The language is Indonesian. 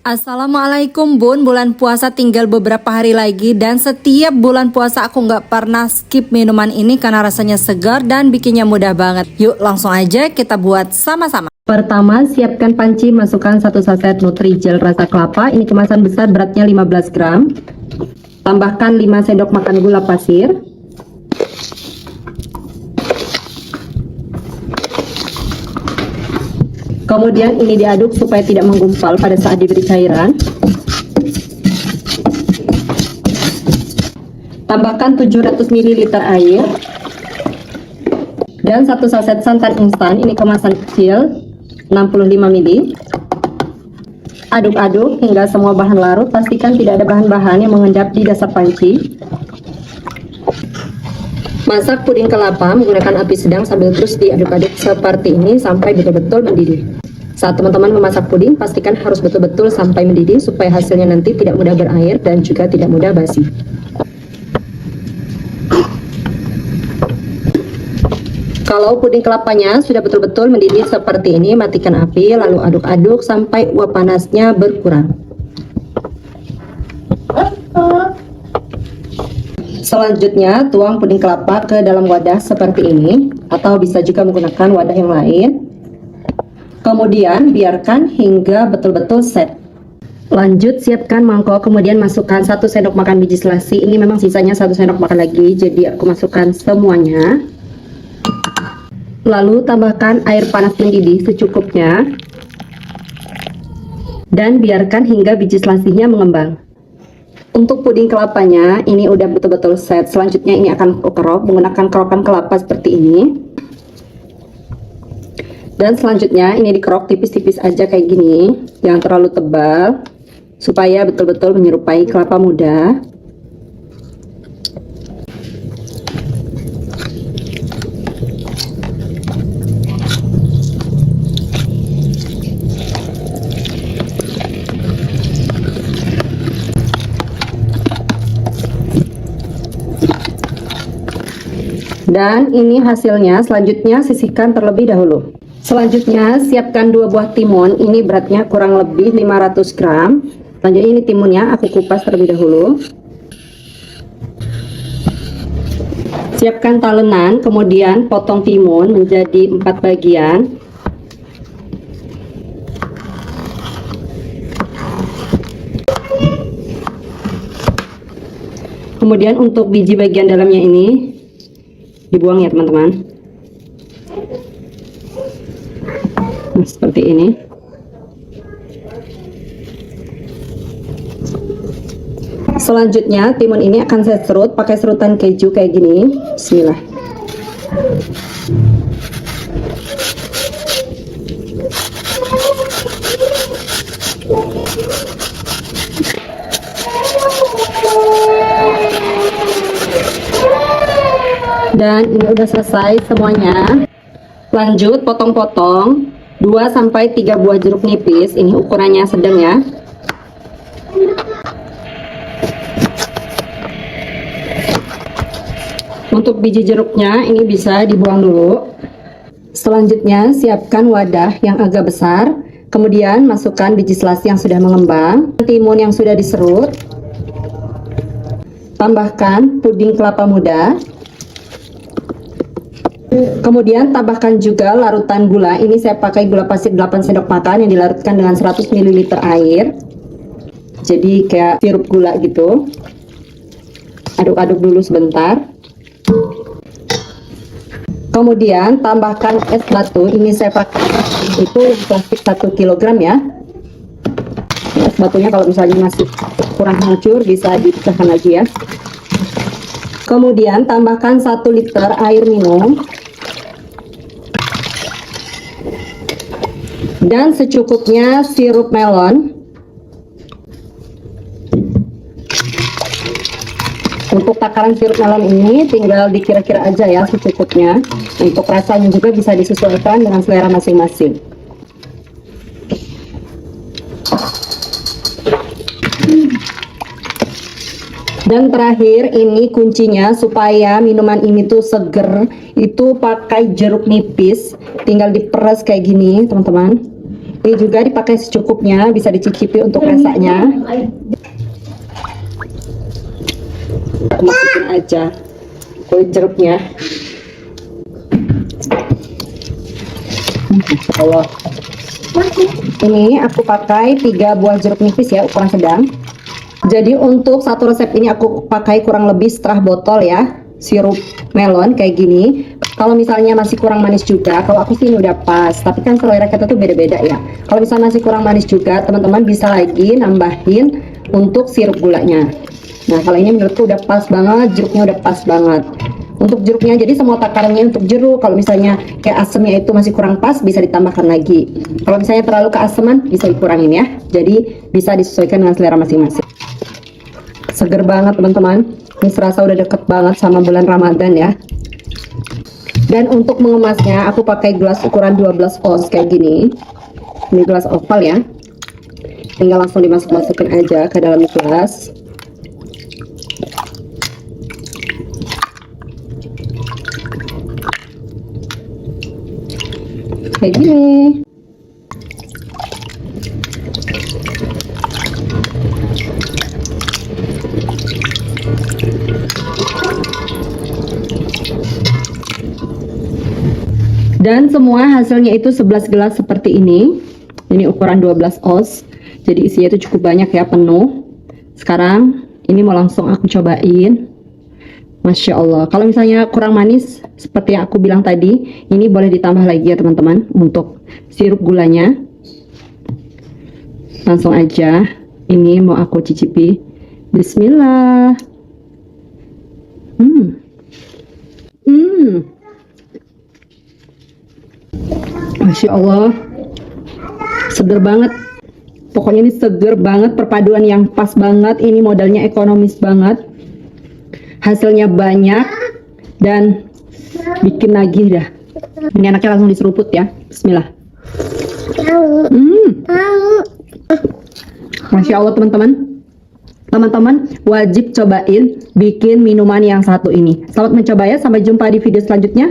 Assalamualaikum Bun, bulan puasa tinggal beberapa hari lagi dan setiap bulan puasa aku nggak pernah skip minuman ini karena rasanya segar dan bikinnya mudah banget. Yuk langsung aja kita buat sama-sama. Pertama, siapkan panci, masukkan 1 saset Nutrijel rasa kelapa, ini kemasan besar beratnya 15 gram. Tambahkan 5 sendok makan gula pasir. Kemudian ini diaduk supaya tidak menggumpal pada saat diberi cairan. Tambahkan 700 ml air dan 1 saset santan instan, ini kemasan kecil 65 ml. Aduk-aduk hingga semua bahan larut, pastikan tidak ada bahan-bahan yang mengendap di dasar panci. Masak puding kelapa menggunakan api sedang sambil terus diaduk-aduk seperti ini sampai betul-betul mendidih. Saat teman-teman memasak puding, pastikan harus betul-betul sampai mendidih supaya hasilnya nanti tidak mudah berair dan juga tidak mudah basi. Kalau puding kelapanya sudah betul-betul mendidih seperti ini, matikan api lalu aduk-aduk sampai uap panasnya berkurang. Selanjutnya, tuang puding kelapa ke dalam wadah seperti ini, atau bisa juga menggunakan wadah yang lain. Kemudian biarkan hingga betul-betul set. Lanjut, siapkan mangkok, kemudian masukkan 1 sendok makan biji selasi. Ini memang sisanya 1 sendok makan lagi, jadi aku masukkan semuanya. Lalu tambahkan air panas mendidih secukupnya. Dan biarkan hingga biji selasinya mengembang. Untuk puding kelapanya ini udah betul-betul set. Selanjutnya ini akan aku kerok menggunakan kerokan kelapa seperti ini. Dan selanjutnya ini dikerok tipis-tipis aja kayak gini, jangan terlalu tebal supaya betul-betul menyerupai kelapa muda. Dan ini hasilnya. Selanjutnya sisihkan terlebih dahulu. Selanjutnya siapkan 2 buah timun, ini beratnya kurang lebih 500 gram. Selanjutnya ini timunnya aku kupas terlebih dahulu. Siapkan talenan, kemudian potong timun menjadi 4 bagian. Kemudian untuk biji bagian dalamnya ini dibuang ya teman-teman. Nah, seperti ini. Selanjutnya timun ini akan saya serut pakai serutan keju kayak gini. Bismillah. Dan ini udah selesai semuanya. Lanjut potong-potong 2-3 buah jeruk nipis, ini ukurannya sedang ya. Untuk biji jeruknya ini bisa dibuang dulu. Selanjutnya siapkan wadah yang agak besar, kemudian masukkan biji selasi yang sudah mengembang, timun yang sudah diserut, tambahkan puding kelapa muda. Kemudian tambahkan juga larutan gula, ini saya pakai gula pasir 8 sendok makan yang dilarutkan dengan 100 ml air. Jadi kayak sirup gula gitu. Aduk-aduk dulu sebentar. Kemudian tambahkan es batu, ini saya pakai itu plastik 1 kg ya. Es batunya kalau misalnya masih kurang hancur bisa dipecahkan lagi ya. Kemudian tambahkan 1 liter air minum. Dan secukupnya sirup melon. Untuk takaran sirup melon ini tinggal dikira-kira aja ya secukupnya. Untuk rasanya juga bisa disesuaikan dengan selera masing-masing. Dan terakhir ini kuncinya supaya minuman ini tuh seger, itu pakai jeruk nipis, tinggal diperas kayak gini teman-teman. Ini juga dipakai secukupnya, bisa dicicipi untuk rasanya. Masukin aja kulit jeruknya. Allah. Ini aku pakai 3 buah jeruk nipis ya, ukuran sedang. Jadi untuk satu resep ini aku pakai kurang lebih setengah botol ya, sirup melon kayak gini. Kalau misalnya masih kurang manis juga, kalau aku sih ini udah pas. Tapi kan selera kita tuh beda-beda ya. Kalau misalnya masih kurang manis juga, teman-teman bisa lagi nambahin untuk sirup gulanya. Nah kalau ini menurutku udah pas banget, jeruknya udah pas banget. Untuk jeruknya, jadi semua takarannya untuk jeruk. Kalau misalnya kayak asemnya itu masih kurang pas, bisa ditambahkan lagi. Kalau misalnya terlalu keaseman, bisa dikurangin ya. Jadi bisa disesuaikan dengan selera masing-masing. Seger banget teman-teman. Ini serasa udah deket banget sama bulan Ramadan ya. Dan untuk mengemasnya, aku pakai gelas ukuran 12 oz kayak gini. Ini gelas oval ya. Tinggal langsung dimasukin aja ke dalam gelas. Kayak gini. Dan semua hasilnya itu 11 gelas seperti ini. Ini ukuran 12 oz. Jadi isinya itu cukup banyak ya, penuh. Sekarang ini mau langsung aku cobain. Masya Allah. Kalau misalnya kurang manis, seperti yang aku bilang tadi, ini boleh ditambah lagi ya teman-teman untuk sirup gulanya. Langsung aja. Ini mau aku cicipi. Bismillah. Masya Allah, seger banget. Pokoknya ini seger banget, perpaduan yang pas banget. Ini modalnya ekonomis banget, hasilnya banyak, dan bikin lagi dah. Ini anaknya langsung diseruput ya. Bismillah. Masya Allah teman-teman. Teman-teman wajib cobain bikin minuman yang satu ini. Selamat mencoba ya. Sampai jumpa di video selanjutnya.